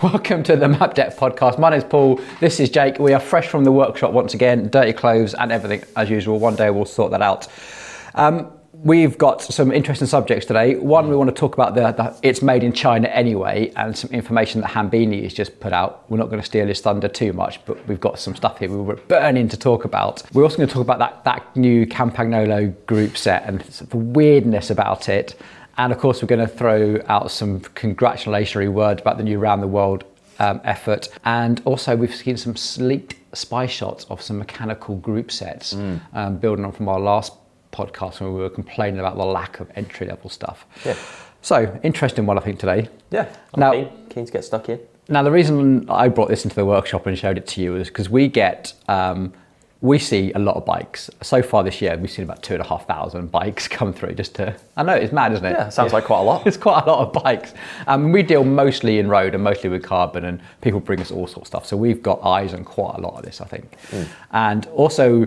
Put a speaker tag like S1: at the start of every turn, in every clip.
S1: Welcome to the Map Deck podcast. My name's Paul. This is Jake. We are fresh from the workshop once again, dirty clothes and everything as usual. One day we'll sort that out. We've got some interesting subjects today. One, we want to talk about the it's made in China anyway, and some information that Hambini has just put out. We're not going to steal his thunder too much, but we've got some stuff here we were burning to talk about. We're also going to talk about that new Campagnolo group set and the weirdness about it. And of course, we're going to throw out some congratulatory words about the new Round the World effort. And also, we've seen some sleek spy shots of some mechanical group sets, building on from our last podcast when we were complaining about the lack of entry-level stuff. Yeah. So, interesting one, I think, today.
S2: Yeah, I'm keen to get stuck in.
S1: Now, the reason I brought this into the workshop and showed it to you is because we see a lot of bikes. So far this year, we've seen about 2,500 bikes come through I know, it's mad, isn't it?
S2: Yeah, sounds like quite a lot.
S1: It's quite a lot of bikes. We deal mostly in road and mostly with carbon, and people bring us all sorts of stuff. So we've got eyes on quite a lot of this, I think. And also,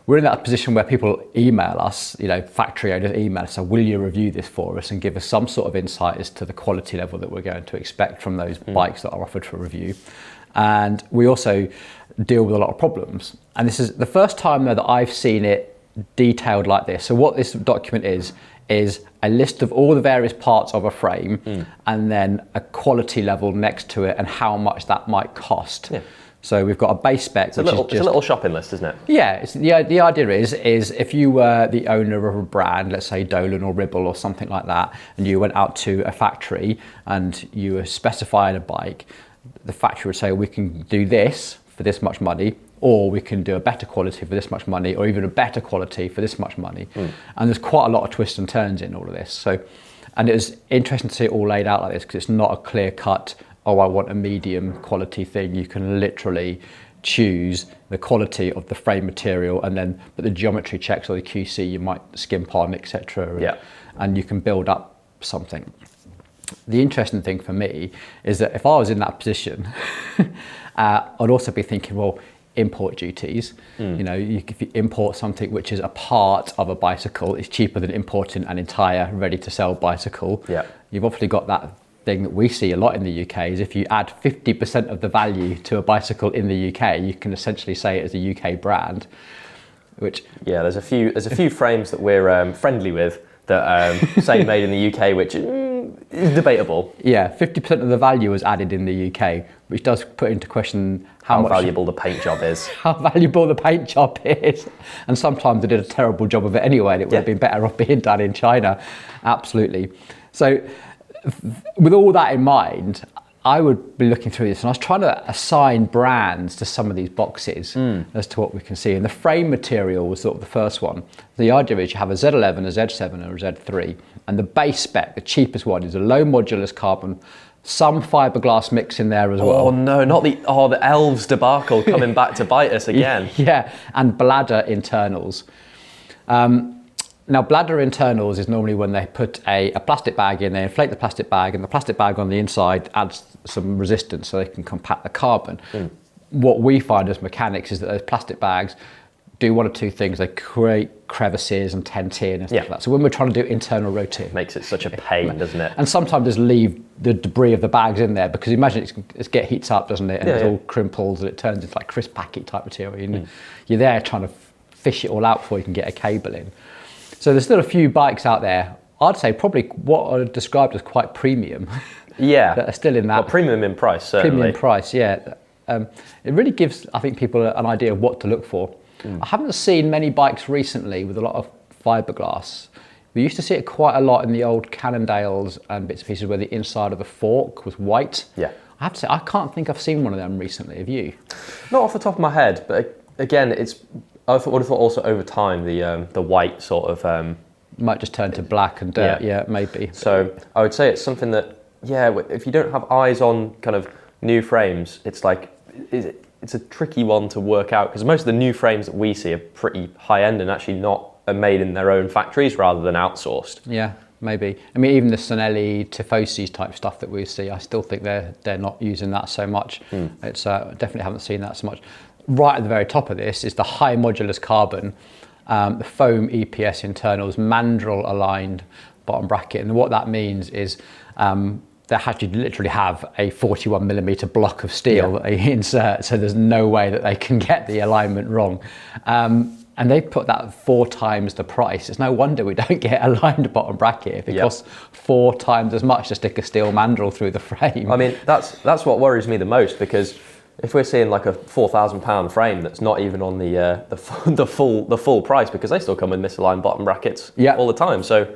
S1: we're in that position where people email us, factory owners email us, so will you review this for us and give us some sort of insight as to the quality level that we're going to expect from those bikes that are offered for review. And we also deal with a lot of problems. And this is the first time though that I've seen it detailed like this. So what this document is a list of all the various parts of a frame and then a quality level next to it and how much that might cost. Yeah. So we've got a base spec,
S2: it's a little shopping list, isn't it?
S1: Yeah, the idea is if you were the owner of a brand, let's say Dolan or Ribble or something like that, and you went out to a factory and you were specifying a bike, the factory would say, we can do this for this much money, or we can do a better quality for this much money, or even a better quality for this much money. And there's quite a lot of twists and turns in all of this. So, and it was interesting to see it all laid out like this, because it's not a clear cut, I want a medium quality thing. You can literally choose the quality of the frame material, and then but the geometry checks or the QC you might skimp on, etc. And you can build up something. The interesting thing for me is that if I was in that position, I'd also be thinking, well, import duties. If you import something which is a part of a bicycle, it's cheaper than importing an entire ready-to-sell bicycle. Yeah. You've obviously got that thing that we see a lot in the UK is if you add 50% of the value to a bicycle in the UK, you can essentially say it as a UK brand. Which
S2: there's a few frames that we're friendly with that say made in the UK, which is debatable.
S1: Yeah, 50% of the value is added in the UK, which does put into question how
S2: valuable the paint job is.
S1: How valuable the paint job is. And sometimes they did a terrible job of it anyway, and it would have been better off being done in China. Absolutely. So with all that in mind, I would be looking through this and I was trying to assign brands to some of these boxes as to what we can see. And the frame material was sort of the first one. The idea is you have a Z11, a Z7 and a Z3. And the base spec, the cheapest one, is a low modulus carbon, some fiberglass mix in there as well.
S2: Oh no, not the elves debacle coming back to bite us again.
S1: Yeah, and bladder internals. Now, bladder internals is normally when they put a plastic bag in, they inflate the plastic bag, and the plastic bag on the inside adds some resistance so they can compact the carbon. What we find as mechanics is that those plastic bags do one of two things. They create crevices and tent in and stuff like that. So when we're trying to do internal rotation,
S2: makes it such a pain, doesn't it?
S1: And sometimes just leave the debris of the bags in there, because imagine it heats up, doesn't it? And it all crimples and it turns into like crisp packet type material. And you're there trying to fish it all out before you can get a cable in. So there's still a few bikes out there. I'd say probably what I described as quite premium.
S2: That
S1: are still in that.
S2: Well, premium in price, certainly.
S1: Premium price, yeah. It really gives, I think, people an idea of what to look for. I haven't seen many bikes recently with a lot of fiberglass. We used to see it quite a lot in the old Cannondales and bits and pieces where the inside of the fork was white. Yeah. I have to say, I can't think I've seen one of them recently. Have you?
S2: Not off the top of my head, but again, I would have thought also over time the white sort of
S1: might just turn to black and dirt. Yeah, maybe.
S2: So I would say it's something that if you don't have eyes on kind of new frames, it's a tricky one to work out, because most of the new frames that we see are pretty high end and actually are made in their own factories rather than outsourced.
S1: Yeah, maybe. I mean, even the Sonelli, Tifosi type stuff that we see, I still think they're not using that so much. It's definitely haven't seen that so much. Right at the very top of this is the high modulus carbon, the foam EPS internals, mandrel aligned bottom bracket. And what that means is they had to literally have a 41mm block of steel that they insert, so there's no way that they can get the alignment wrong. And they put that 4 times the price. It's no wonder we don't get a aligned bottom bracket if it costs 4 times as much to stick a steel mandrel through the frame.
S2: I mean, that's what worries me the most, because if we're seeing like a £4,000 frame that's not even on the full price, because they still come with misaligned bottom brackets all the time. So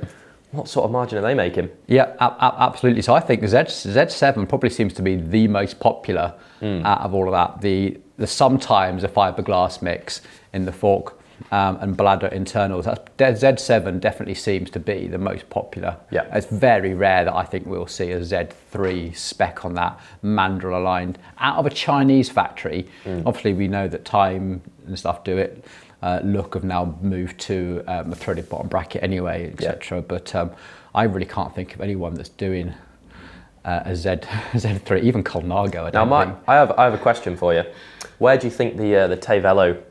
S2: what sort of margin are they making?
S1: Yeah, absolutely. So I think Z7 probably seems to be the most popular out of all of that. The sometimes a fiberglass mix in the fork and bladder internals. Z7 definitely seems to be the most popular.
S2: Yeah.
S1: It's very rare that I think we'll see a Z3 spec on that mandrel aligned out of a Chinese factory. Obviously we know that Time and stuff do it. Look have now moved to a threaded bottom bracket anyway, etc. But I really can't think of anyone that's doing a Z3, even Colnago.
S2: I have a question for you. Where do you think the Te Velo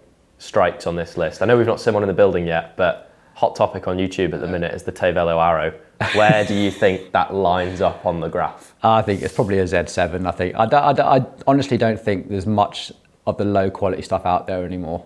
S2: strikes on this list? I know we've not seen one in the building yet, but hot topic on YouTube at the minute is the Te Velo Arrow. Where do you think that lines up on the graph?
S1: I think it's probably a Z7. I think I honestly don't think there's much of the low quality stuff out there anymore.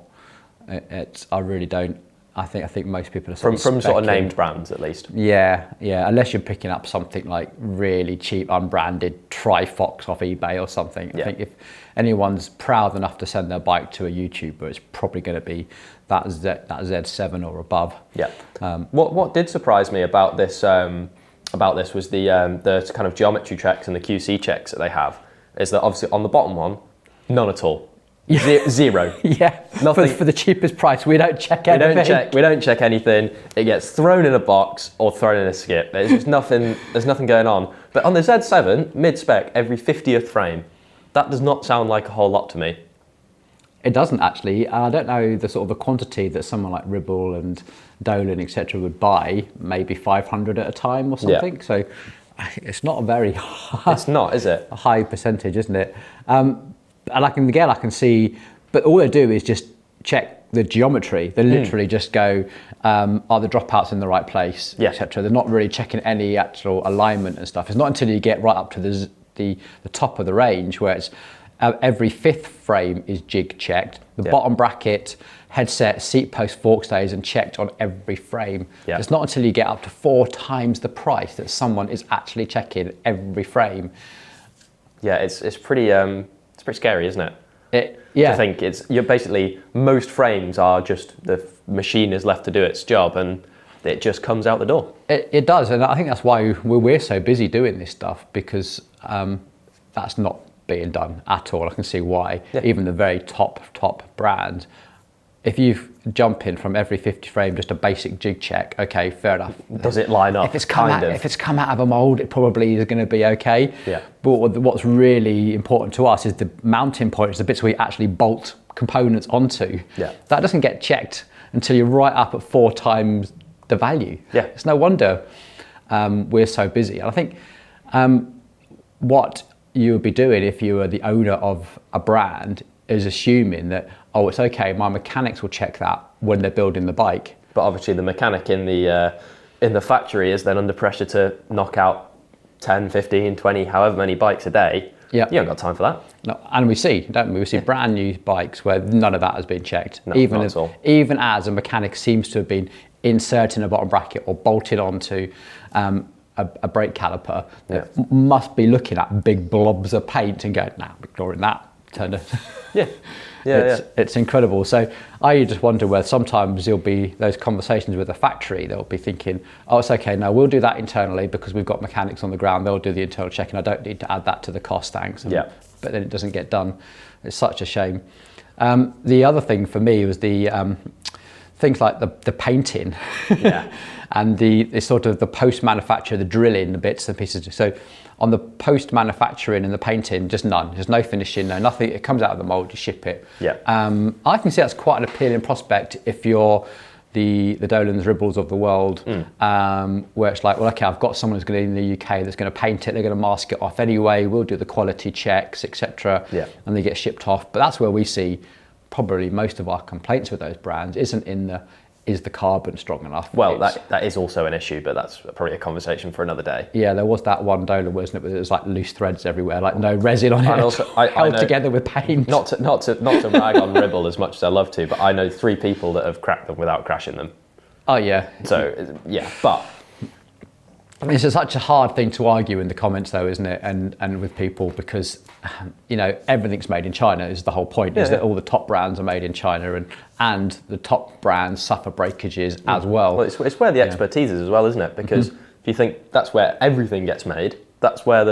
S1: I really don't. I think most people are
S2: from sort of named brands at least.
S1: Yeah. Unless you're picking up something like really cheap, unbranded Trifox off eBay or something. I think if anyone's proud enough to send their bike to a YouTuber, it's probably going to be that Z7 or above.
S2: Yeah. What did surprise me about this was the kind of geometry checks and the QC checks that they have. Is that obviously on the bottom one, none at all. Zero. Nothing.
S1: For the cheapest price, we don't check anything.
S2: We don't check anything. It gets thrown in a box or thrown in a skip. There's just nothing. There's nothing going on. But on the Z7, mid-spec, every 50th frame, that does not sound like a whole lot to me.
S1: It doesn't actually. I don't know the sort of the quantity that someone like Ribble and Dolan, etc., would buy. Maybe 500 at a time or something. So it's not a very high.
S2: It's not, is it?
S1: A high percentage, isn't it? And I can see, but all they do is just check the geometry. They literally just go, are the dropouts in the right place, etc. They're not really checking any actual alignment and stuff. It's not until you get right up to the top of the range where it's every 5th frame is jig checked. The bottom bracket, headset, seat post, fork stays and checked on every frame. It's not until you get up to 4 times the price that someone is actually checking every frame. Yeah,
S2: it's pretty scary, isn't it? To think you're basically, most frames are just the machine is left to do its job and it just comes out the door.
S1: It does, and I think that's why we're so busy doing this stuff, because that's not being done at all. I can see why. Even the very top brands, if you jump in from every 50 frame just a basic jig check, okay, fair enough.
S2: Does it line up?
S1: If it's come out of a mold, it probably is going to be okay. But what's really important to us is the mounting points, the bits where you actually bolt components onto. That doesn't get checked until you're right up at 4 times the value. It's no wonder we're so busy. And I think what you would be doing if you were the owner of a brand is assuming that, oh, it's okay, my mechanics will check that when they're building the bike.
S2: But obviously the mechanic in the factory is then under pressure to knock out 10, 15, 20, however many bikes a day. You haven't got time for that.
S1: No, and we see, don't we? We see brand new bikes where none of that has been checked.
S2: No,
S1: even
S2: not at all.
S1: Even as a mechanic seems to have been inserting a bottom bracket or bolted onto a brake caliper, that must be looking at big blobs of paint and going, nah, I'm ignoring that. Turn it. It's incredible. So I just wonder where sometimes there'll be those conversations with the factory. They'll be thinking, oh, it's okay, no, we'll do that internally because we've got mechanics on the ground. They'll do the internal checking. I don't need to add that to the cost, thanks. But then it doesn't get done. It's such a shame. The other thing for me was the things like the painting and the sort of the post-manufacture, the drilling, the bits and pieces. So on the post-manufacturing and the painting, just none. There's no finishing, no nothing. It comes out of the mold, you ship it. I can see that's quite an appealing prospect if you're the Dolans, Ribbles of the world, where it's like, well, okay, I've got someone who's going to in the UK that's going to paint it, they're going to mask it off anyway, we'll do the quality checks, etc. And they get shipped off. But that's where we see probably most of our complaints with those brands isn't in is the carbon strong enough?
S2: Well, that is also an issue, but that's probably a conversation for another day.
S1: Yeah, there was that one Dola, wasn't it? It was like loose threads everywhere, like no resin on it,
S2: And also, I
S1: held
S2: know,
S1: together with paint.
S2: Not to rag on Ribble as much as I love to, but I know 3 people that have cracked them without crashing them.
S1: Oh yeah.
S2: So yeah, but
S1: it's such a hard thing to argue in the comments, though, isn't it? And with people, because everything's made in China is the whole point. Is that all the top brands are made in China, and the top brands suffer breakages as well.
S2: Well, it's where the expertise is as well, isn't it? Because if you think that's where everything gets made, that's where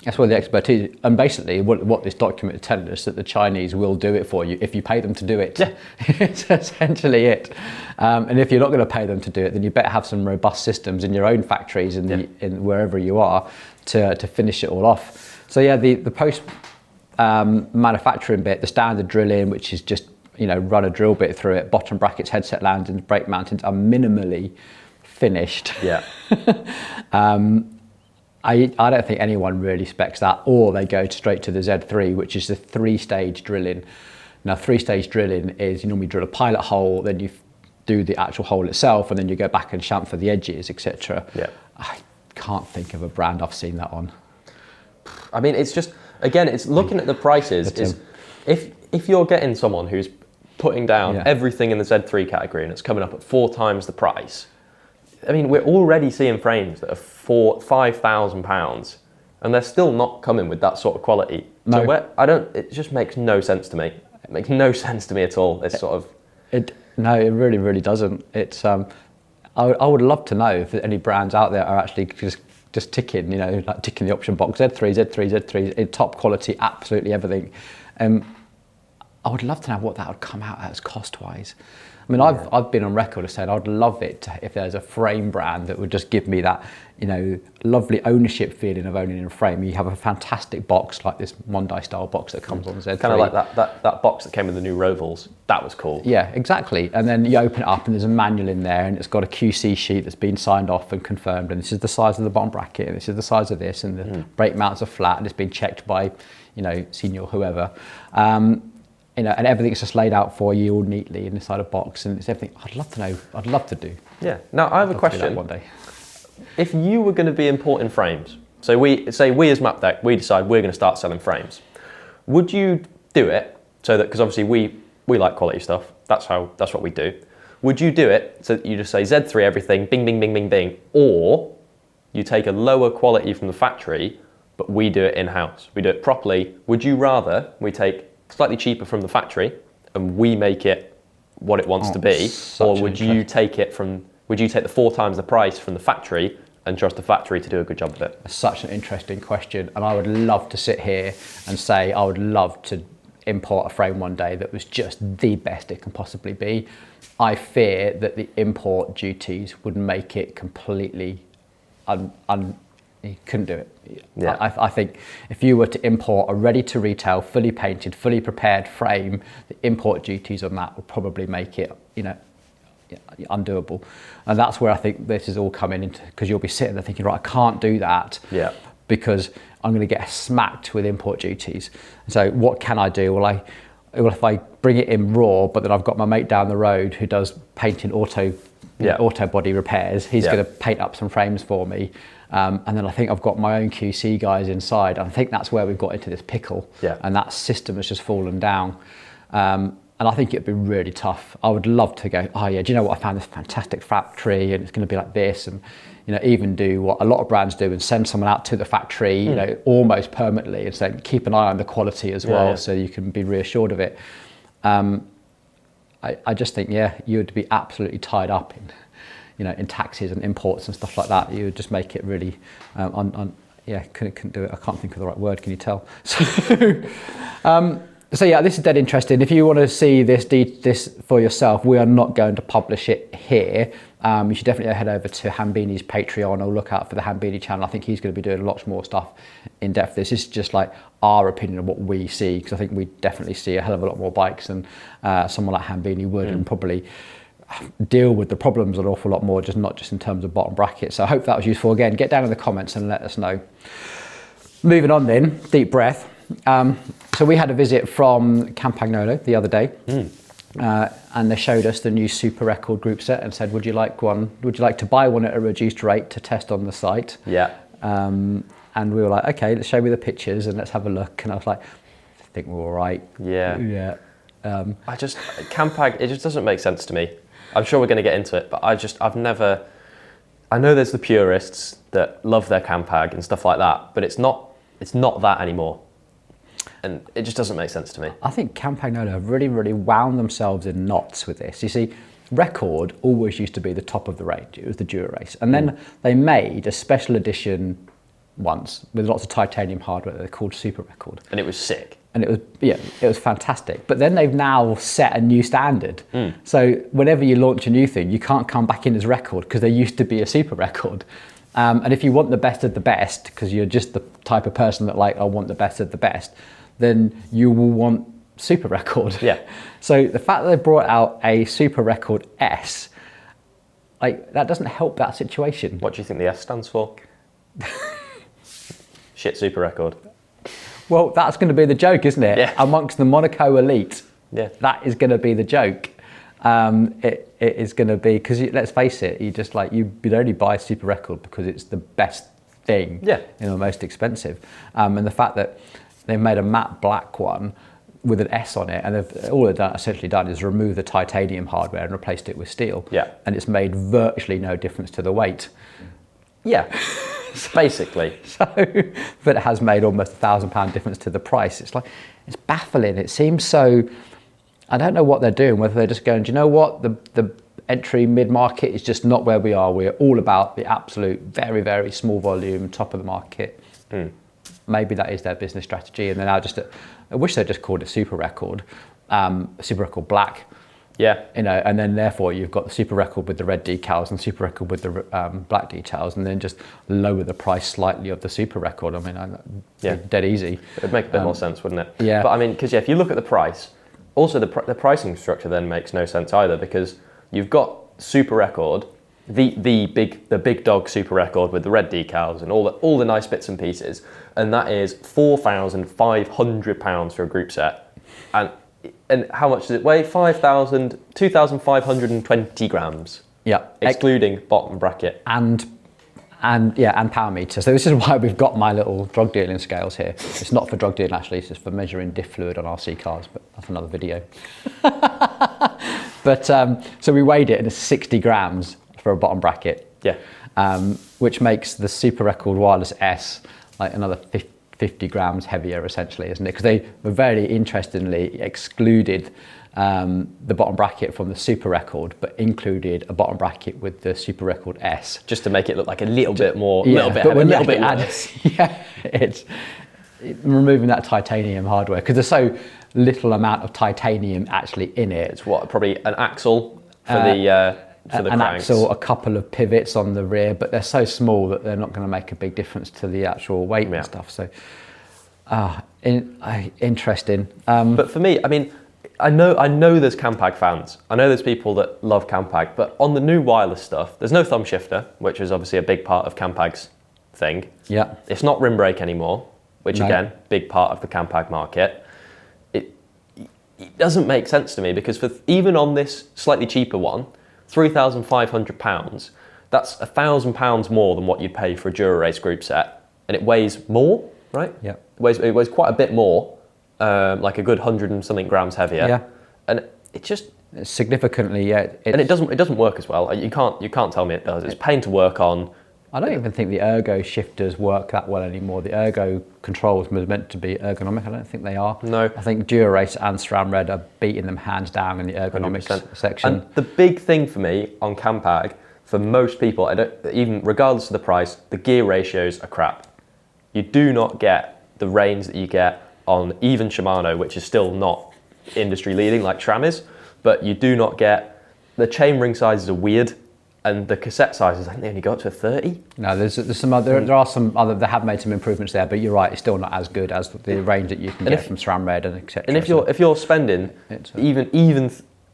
S1: That's where the expertise, and basically what this document is telling us, that the Chinese will do it for you if you pay them to do it.
S2: Yeah.
S1: It's essentially it. And if you're not going to pay them to do it, then you better have some robust systems in your own factories in wherever you are to finish it all off. So yeah, the post manufacturing bit, the standard drilling, which is just run a drill bit through it, bottom brackets, headset landings, brake mountings are minimally finished.
S2: Yeah.
S1: I don't think anyone really specs that, or they go straight to the Z3, which is the 3-stage drilling. Now, 3-stage drilling is you normally drill a pilot hole, then you do the actual hole itself, and then you go back and chamfer the edges, etc.
S2: Yeah.
S1: I can't think of a brand I've seen that on.
S2: I mean, it's just, again, it's looking at the prices. Is if you're getting someone who's putting down everything in the Z3 category and it's coming up at 4 times the price, I mean, we're already seeing frames that are £5,000, and they're still not coming with that sort of quality.
S1: No.
S2: So it just makes no sense to me. It makes no sense to me at all. It's sort of...
S1: No, it really, really doesn't. It's I would love to know if any brands out there are actually just ticking, like ticking the option box, Z3, in top quality, absolutely everything. I would love to know what that would come out as cost-wise. I mean, I've been on record as saying I'd love it if there's a frame brand that would just give me that, lovely ownership feeling of owning a frame. You have a fantastic box like this Mondai style box that comes on Z3.
S2: Kind of like that box that came with the new Rovals. That was cool.
S1: Yeah, exactly. And then you open it up and there's a manual in there, and it's got a QC sheet that's been signed off and confirmed, and this is the size of the bottom bracket, and this is the size of this, and the brake mounts are flat, and it's been checked by, senior whoever. And everything's just laid out for you all neatly inside a box, and it's everything I'd love to know. I'd love to do.
S2: Yeah. Now I have a question.
S1: One day.
S2: If you were going to be importing frames, so we as Mapdeck, we decide we're going to start selling frames. Would you do it so that, because obviously we like quality stuff. That's what we do. Would you do it so that you just say Z3 everything, bing, bing, bing, bing, bing, or you take a lower quality from the factory, but we do it in-house? We do it properly. Would you rather we take slightly cheaper from the factory and we make it what it wants to be, or would you take the 4 times the price from the factory and trust the factory to do a good job of it?
S1: That's such an interesting question, and I would love to sit here and say I would love to import a frame one day that was just the best it can possibly be. I fear that the import duties would make it completely you couldn't do it.
S2: Yeah.
S1: I think if you were to import a ready-to-retail, fully painted, fully prepared frame, the import duties on that would probably make it, undoable. And that's where I think this is all coming into, because you'll be sitting there thinking, right, I can't do that because I'm going to get smacked with import duties. So what can I do? Well, if I bring it in raw, but then I've got my mate down the road who does painting auto body repairs, he's going to paint up some frames for me. And then I think I've got my own QC guys inside. I think that's where we've got into this pickle.
S2: Yeah.
S1: And that system has just fallen down. And I think it'd be really tough. I would love to go, do you know what? I found this fantastic factory and it's going to be like this. And, even do what a lot of brands do and send someone out to the factory, almost permanently, and say, keep an eye on the quality as well, so you can be reassured of it. I just think, you would be absolutely tied up in taxes and imports and stuff like that. You would just make it really, couldn't do it. I can't think of the right word. Can you tell? So this is dead interesting. If you want to see this for yourself, we are not going to publish it here. You should definitely head over to Hambini's Patreon or look out for the Hambini channel. I think he's going to be doing lots more stuff in depth. This is just like our opinion of what we see, because I think we definitely see a hell of a lot more bikes than someone like Hambini would, and probably deal with the problems an awful lot more, not just in terms of bottom brackets. So I hope that was useful. Again, get down in the comments and let us know. Moving on then, deep breath. So we had a visit from Campagnolo the other day. and they showed us the new Super Record group set and said, would you like one? Would you like to buy one at a reduced rate to test on the site?
S2: Yeah.
S1: And we were like, okay, let's show me the pictures and let's have a look. And I was like, I think we're all right.
S2: Yeah.
S1: Yeah.
S2: Campag, it just doesn't make sense to me. I'm sure we're going to get into it, but I know there's the purists that love their Campag and stuff like that, but it's not that anymore. And it just doesn't make sense to me.
S1: I think Campagnolo have really, really wound themselves in knots with this. You see, Record always used to be the top of the range. It was the Dura-Race. And then they made a special edition once with lots of titanium hardware that they called Super Record.
S2: And it was sick.
S1: And it was fantastic. But then they've now set a new standard. So whenever you launch a new thing, you can't come back in as Record because there used to be a Super Record. And if you want the best of the best, because you're just the type of person that I want the best of the best, then you will want Super Record.
S2: Yeah.
S1: So the fact that they brought out a Super Record S, that doesn't help that situation.
S2: What do you think the S stands for? Shit Super Record.
S1: Well, that's going to be the joke, isn't it?
S2: Yeah.
S1: Amongst the Monaco elite,
S2: yeah,
S1: that is going to be the joke. It is going to be, because let's face it, you'd only buy Super Record because it's the best thing, the most expensive. And the fact that they made a matte black one with an S on it, and all they've essentially done is remove the titanium hardware and replaced it with steel.
S2: Yeah.
S1: And it's made virtually no difference to the weight.
S2: Yeah, basically.
S1: But it has made almost £1,000 difference to the price. It's baffling. It seems so, I don't know what they're doing, whether they're just going, do you know what? The entry mid-market is just not where we are. We're all about the absolute very, very small volume, top of the market. Maybe that is their business strategy. And then I wish they just called it Super Record, Super Record Black.
S2: Yeah.
S1: And then therefore you've got the Super Record with the red decals and Super Record with the black decals, and then just lower the price slightly of the Super Record. I mean, dead easy.
S2: It'd make a bit more sense, wouldn't it?
S1: Yeah.
S2: But I mean, because if you look at the price, also the pricing structure then makes no sense either, because you've got Super Record, the big dog Super Record with the red decals and all the nice bits and pieces, and that is £4,500 for a group set, and how much does it weigh? 2,520 grams.
S1: Yeah,
S2: excluding bottom bracket
S1: and power meter. So this is why we've got my little drug dealing scales here. It's not for drug dealing actually, it's just for measuring diff fluid on RC cars, but that's another video. But so we weighed it and it's 60 grams for a bottom bracket.
S2: Yeah.
S1: Which makes the Super Record Wireless S another 50 grams heavier essentially, isn't it? Because they were very interestingly excluded the bottom bracket from the Super Record, but included a bottom bracket with the Super Record S.
S2: Just to make it look like a little bit more,
S1: it's removing that titanium hardware, because there's so little amount of titanium actually in it.
S2: It's probably an axle for the
S1: an
S2: cranks.
S1: axle, a couple of pivots on the rear, but they're so small that they're not going to make a big difference to the actual weight and stuff. So, interesting.
S2: But for me, I mean, I know there's Campag fans. I know there's people that love Campag, but on the new wireless stuff, there's no thumb shifter, which is obviously a big part of Campag's thing.
S1: Yeah.
S2: It's not rim brake anymore, which again, big part of the Campag market. It doesn't make sense to me, because even on this slightly cheaper one, £3,500, that's £1,000 more than what you'd pay for a Dura-Race group set, and it weighs more, right?
S1: Yeah.
S2: It weighs quite a bit more, like a good 100 and something grams heavier.
S1: Yeah.
S2: And it just
S1: significantly, yeah.
S2: And it doesn't work as well. You can't tell me it does. It's pain to work on.
S1: I don't even think the ergo shifters work that well anymore. The ergo controls were meant to be ergonomic. I don't think they are.
S2: No.
S1: I think Dura-Race and SRAM Red are beating them hands down in the ergonomics
S2: 100%.
S1: section.
S2: And the big thing for me on Campag, for most people, even regardless of the price, the gear ratios are crap. You do not get the range that you get on even Shimano, which is still not industry leading like SRAM is, but you do not get, the chainring sizes are weird. And the cassette sizes, I think they only go up to a 30.
S1: No, there's some other, there are some other, they have made some improvements there, but you're right, it's still not as good as the range that you can get from SRAM Red and etc.
S2: And if you're spending even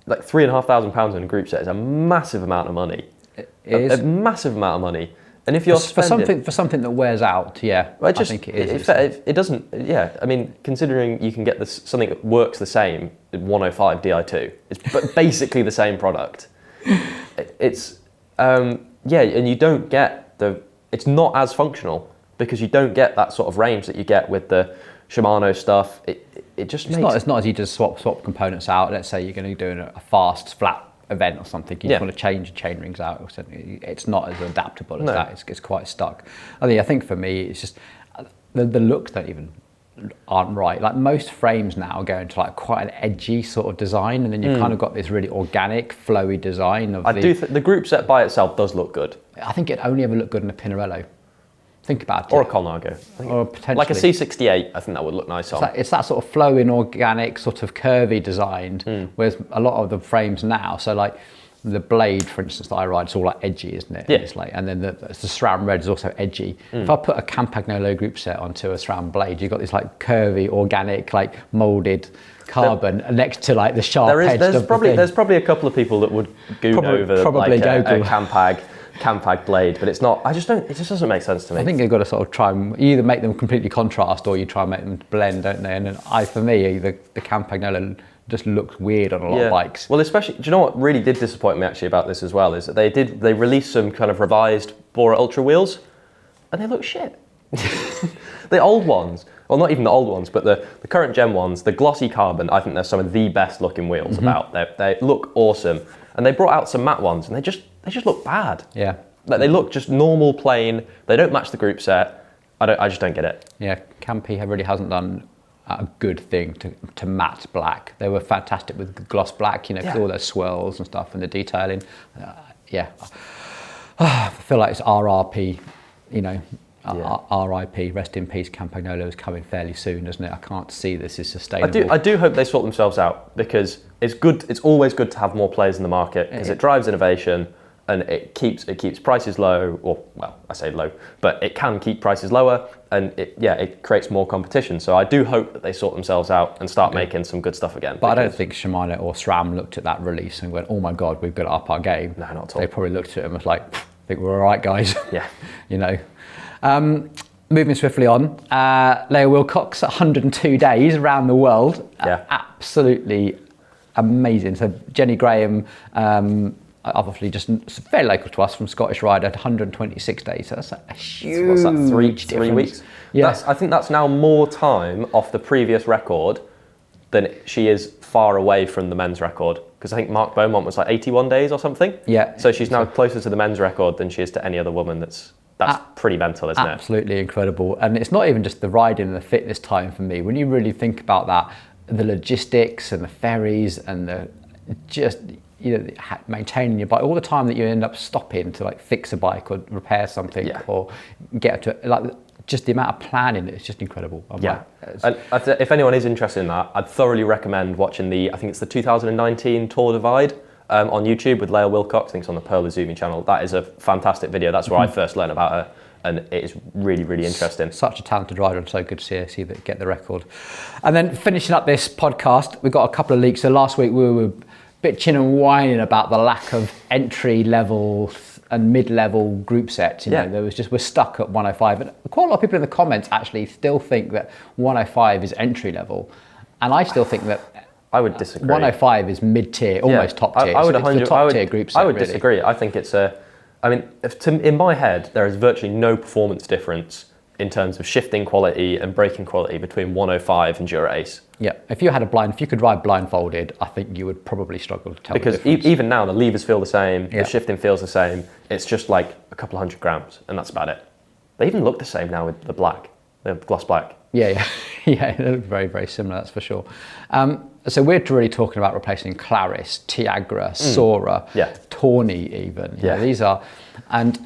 S2: like £3,500 in a group set is a massive amount of money.
S1: It is
S2: a massive amount of money. And if you're
S1: for something that wears out,
S2: well,
S1: I think it is.
S2: It doesn't. Yeah, I mean, considering you can get this something that works the same in 105 Di2, it's basically the same product. It's and you don't get it's not as functional because you don't get that sort of range that you get with the Shimano stuff. It just makes
S1: it's not as you just swap components out. Let's say you're going to be doing a fast flat event or something, you just want to change the chain rings out or something. It's not as adaptable as that. It's quite stuck. I think for me, it's just the looks aren't right. Like most frames now are going to like quite an edgy sort of design, and then you've kind of got this really organic, flowy design of
S2: the group set by itself does look good.
S1: I think it only ever looked good in a Pinarello. Think about it.
S2: Or a Colnago.
S1: Or potentially.
S2: Like a C68, I think that would look nice on.
S1: It's that sort of flowing, organic, sort of curvy designed, whereas a lot of the frames now, so like the blade, for instance, that I ride, it's all like edgy, isn't it?
S2: Yeah.
S1: It's like, and then the SRAM red is also edgy. If I put a Campagnolo group set onto a SRAM blade, you've got this like curvy, organic, like moulded carbon next to like the sharp edge.
S2: There's probably a couple of people that would goon over
S1: probably
S2: like a Campag blade, but it's not. It just doesn't make sense to me.
S1: I think you've got to sort of try and either make them completely contrast or you try and make them blend, don't they? And then for me, the Campagnolo just looks weird on a lot of bikes.
S2: Well, especially, do you know what really did disappoint me actually about this as well is that they released some kind of revised Bora Ultra wheels, and they look shit. The old ones, well, not even the old ones, but the current gen ones, the glossy carbon, I think they're some of the best looking wheels about. They look awesome, and they brought out some matte ones, and they just look bad.
S1: Yeah.
S2: Like they look just normal, plain. They don't match the group set. I just don't get it.
S1: Yeah, Campy really hasn't done a good thing to matte black. They were fantastic with gloss black, with all those swirls and stuff and the detailing. I feel like it's RRP, RIP, rest in peace. Campagnolo is coming fairly soon, doesn't it? I can't see this is sustainable.
S2: I do hope they sort themselves out because it's good. It's always good to have more players in the market because it drives innovation. And it keeps prices low, or well, I say low, but it can keep prices lower, and it creates more competition. So I do hope that they sort themselves out and start making some good stuff again.
S1: But I don't think Shimano or SRAM looked at that release and went, "Oh my God, we've got to up our game."
S2: No, not at all.
S1: They probably looked at it and was like, "I think we're all right, guys."
S2: Yeah.
S1: Moving swiftly on, Leo Wilcox, 102 days around the world.
S2: Yeah.
S1: Absolutely amazing. So Jenny Graham. Obviously just very local to us from Scottish Rider, 126 days. So that's a huge
S2: What's that, three weeks?
S1: Yeah.
S2: I think that's now more time off the previous record than she is far away from the men's record. Because I think Mark Beaumont was like 81 days or something.
S1: Yeah.
S2: So she's now closer to the men's record than she is to any other woman. That's pretty mental, isn't it?
S1: Absolutely incredible. And it's not even just the riding and the fitness time for me. When you really think about that, the logistics and the ferries and the just... maintaining your bike, all the time that you end up stopping to like fix a bike or repair something or get to like just the amount of planning, it's just incredible.
S2: And if anyone is interested in that, I'd thoroughly recommend watching I think it's the 2019 Tour Divide on YouTube with Leo Wilcox. I think it's on the Pearl Izumi channel. That is a fantastic video. That's where I first learned about her. And it is really, really interesting.
S1: Such a talented rider, and so good to see that get the record. And then finishing up this podcast, we've got a couple of leaks. So last week we were bitching and whining about the lack of entry level and mid-level group sets. We're stuck at 105. And quite a lot of people in the comments actually still think that 105 is entry level. And I still think that
S2: I would disagree.
S1: 105 is mid-tier, almost top tier.
S2: I would
S1: it's the top tier group set.
S2: I would disagree. I think it's in my head, there is virtually no performance difference in terms of shifting quality and braking quality between 105 and Dura Ace.
S1: Yeah, if you could ride blindfolded, I think you would probably struggle to tell
S2: because
S1: the difference.
S2: Even now, the levers feel the same, the shifting feels the same. It's just like a couple of 100 grams, and that's about it. They even look the same now with the black, the gloss black.
S1: Yeah, they look very, very similar. That's for sure. So we're really talking about replacing Claris, Tiagra, Sora, Tawny, even. These are, and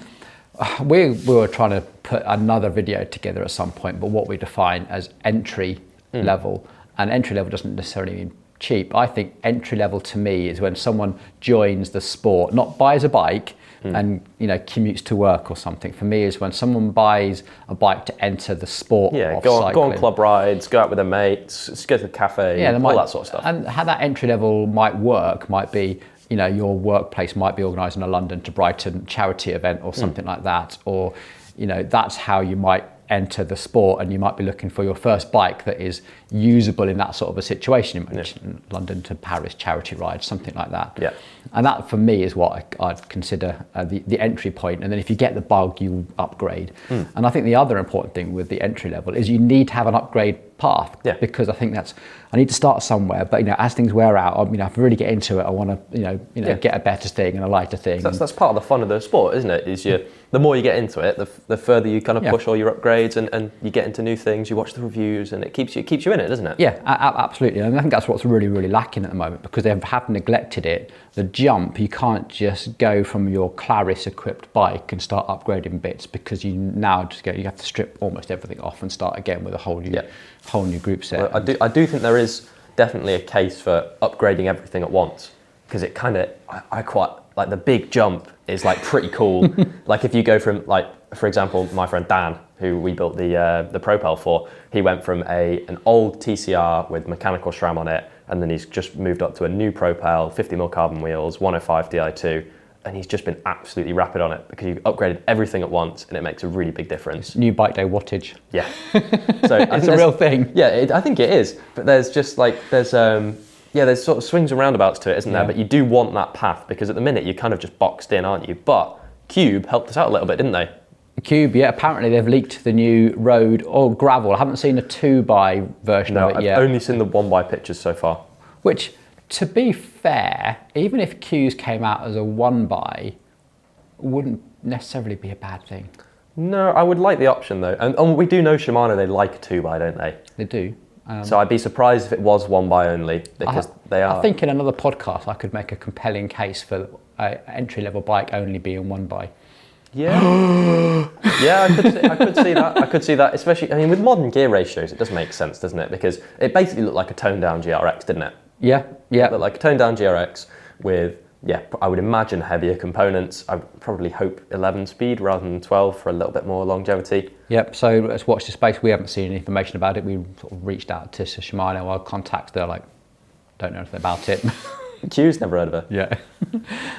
S1: we were trying to put another video together at some point, but what we define as entry level. And entry level doesn't necessarily mean cheap. I think entry level to me is when someone joins the sport, not buys a bike and commutes to work or something. For me, is when someone buys a bike to enter the sport.
S2: Yeah, go on club rides, go out with their mates, go to the cafe, all that sort of stuff.
S1: And how that entry level might work might be your workplace might be organising a London to Brighton charity event or something like that, or that's how you might enter the sport, and you might be looking for your first bike that is usable in that sort of a situation. You mentioned London to Paris charity ride, something like that.
S2: Yeah.
S1: And that for me is what I'd consider the entry point. And then if you get the bug, you upgrade. And I think the other important thing with the entry level is you need to have an upgrade path, because I think I need to start somewhere. But as things wear out, if I really get into it, I want to get a better thing and a lighter thing.
S2: So that's part of the fun of the sport, isn't it? Is the more you get into it, the further you kind of push all your upgrades, and you get into new things. You watch the reviews, and it keeps you in it, doesn't it?
S1: Yeah, absolutely. And I think that's what's really, really lacking at the moment, because they have neglected it. The jump, you can't just go from your Claris equipped bike and start upgrading bits, because you have to strip almost everything off and start again with a whole new group set.
S2: Well, I do think there is definitely a case for upgrading everything at once, because it kind of, I quite like the big jump is like pretty cool. Like if you go from, like, for example, my friend Dan, who we built the Propel for, he went from an old TCR with mechanical SRAM on it, and then he's just moved up to a new Propel, 50mm carbon wheels, 105 Di2, and he's just been absolutely rapid on it, because you've upgraded everything at once, and it makes a really big difference.
S1: New bike day wattage.
S2: Yeah. So
S1: it's a real thing.
S2: Yeah, I think it is. But there's just like, there's sort of swings and roundabouts to it, isn't there? But you do want that path, because at the minute you're kind of just boxed in, aren't you? But Cube helped us out a little bit, didn't they?
S1: Cube, apparently they've leaked the new road or gravel. I haven't seen a 2x version of it yet.
S2: I've only seen the 1x pictures so far.
S1: Which, to be fair, even if Q's came out as a 1x, wouldn't necessarily be a bad thing.
S2: No, I would like the option though. And we do know Shimano, they like a 2x, don't they?
S1: They do.
S2: So I'd be surprised if it was 1x only, because they are.
S1: I think in another podcast I could make a compelling case for an entry-level bike only being 1x.
S2: Yeah, yeah, I could see that. Especially, I mean, with modern gear ratios, it does make sense, doesn't it? Because it basically looked like a toned-down GRX, didn't it?
S1: Yeah.
S2: It looked like a toned-down GRX with, I would imagine heavier components. I would probably hope 11 speed rather than 12 for a little bit more longevity. Yep.
S1: So let's watch the space. We haven't seen any information about it. We sort of reached out to Shimano. Our contacts, they're like, don't know anything about it.
S2: Q's never heard of her.
S1: Yeah.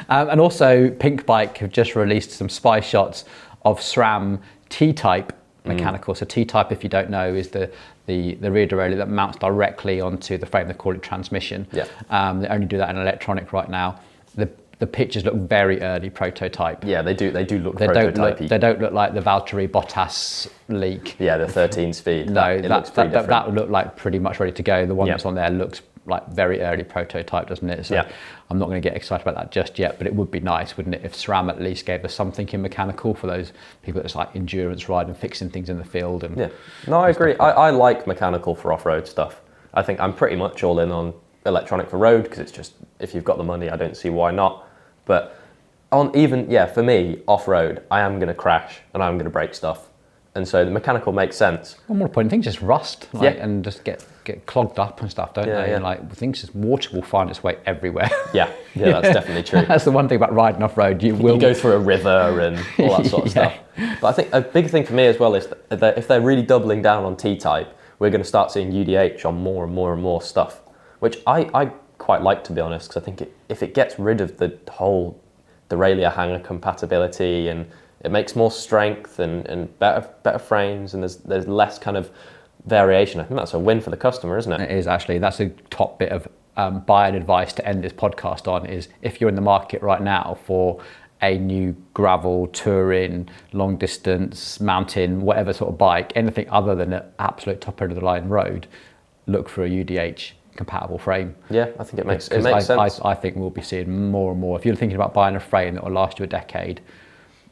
S1: And also, Pink Bike have just released some spy shots of SRAM T-Type mechanical. So T-Type, if you don't know, is the rear derailleur that mounts directly onto the frame. They call it transmission.
S2: Yeah.
S1: They only do that in electronic right now. The pictures look very early prototype.
S2: Yeah, they do look prototypey.
S1: They don't look like the Valtteri Bottas leak.
S2: Yeah, the 13 speed.
S1: No, that would look like pretty much ready to go. The one that's on there looks like very early prototype, doesn't it? So I'm not going to get excited about that just yet, but it would be nice, wouldn't it, if SRAM at least gave us something in mechanical for those people that's like endurance ride and fixing things in the field. And
S2: no, I agree. I like mechanical for off-road stuff. I think I'm pretty much all in on electronic for road, because it's just, if you've got the money, I don't see why not. But for me, off-road, I am going to crash and I'm going to break stuff. And so the mechanical makes sense.
S1: One more point, things just rust and just get clogged up and stuff, don't they? And like things, just water will find its way everywhere.
S2: Yeah, that's definitely true.
S1: That's the one thing about riding off-road. You
S2: go through a river and all that sort of stuff. But I think a big thing for me as well is that if they're really doubling down on T-Type, we're going to start seeing UDH on more and more and more stuff, which I quite like, to be honest, because I think if it gets rid of the whole derailleur hanger compatibility, and it makes more strength and better frames, and there's less kind of variation, I think that's a win for the customer, isn't it?
S1: It is, actually. That's a top bit of buying advice to end this podcast on, is if you're in the market right now for a new gravel, touring, long distance, mountain, whatever sort of bike, anything other than an absolute top end of the line road, look for a UDH compatible frame.
S2: Yeah, I think it makes sense.
S1: I think we'll be seeing more and more. If you're thinking about buying a frame that will last you a decade,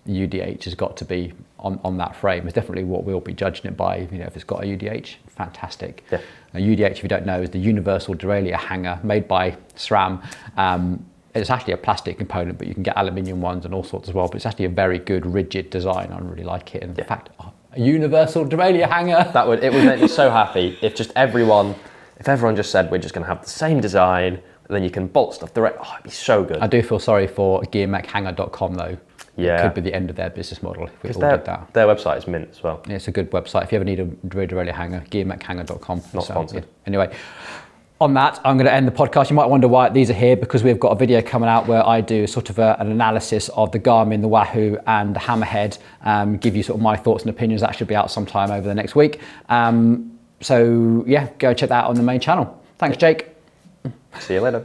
S1: UDH has got to be on that frame. It's definitely what we'll be judging it by. If it's got a UDH, fantastic.
S2: Yeah.
S1: Now, UDH, if you don't know, is the universal derailleur hanger made by SRAM. It's actually a plastic component, but you can get aluminium ones and all sorts as well. But it's actually a very good rigid design. I really like it. And in fact, a universal derailleur hanger.
S2: It would make me so happy if everyone just said we're just going to have the same design, and then you can bolt stuff direct. Oh, it'd be so good.
S1: I do feel sorry for gearmechhanger.com though.
S2: Yeah.
S1: It could be the end of their business model if we all did that.
S2: Their website is mint as well.
S1: Yeah, it's a good website. If you ever need a derailleur hanger, gearmechhanger.com.
S2: Not sponsored.
S1: Anyway, On that, I'm going to end the podcast. You might wonder why these are here, because we've got a video coming out where I do sort of an analysis of the Garmin, the Wahoo and the Hammerhead, give you sort of my thoughts and opinions. That should be out sometime over the next week. So yeah, go check that out on the main channel. Thanks, Jake.
S2: See you later.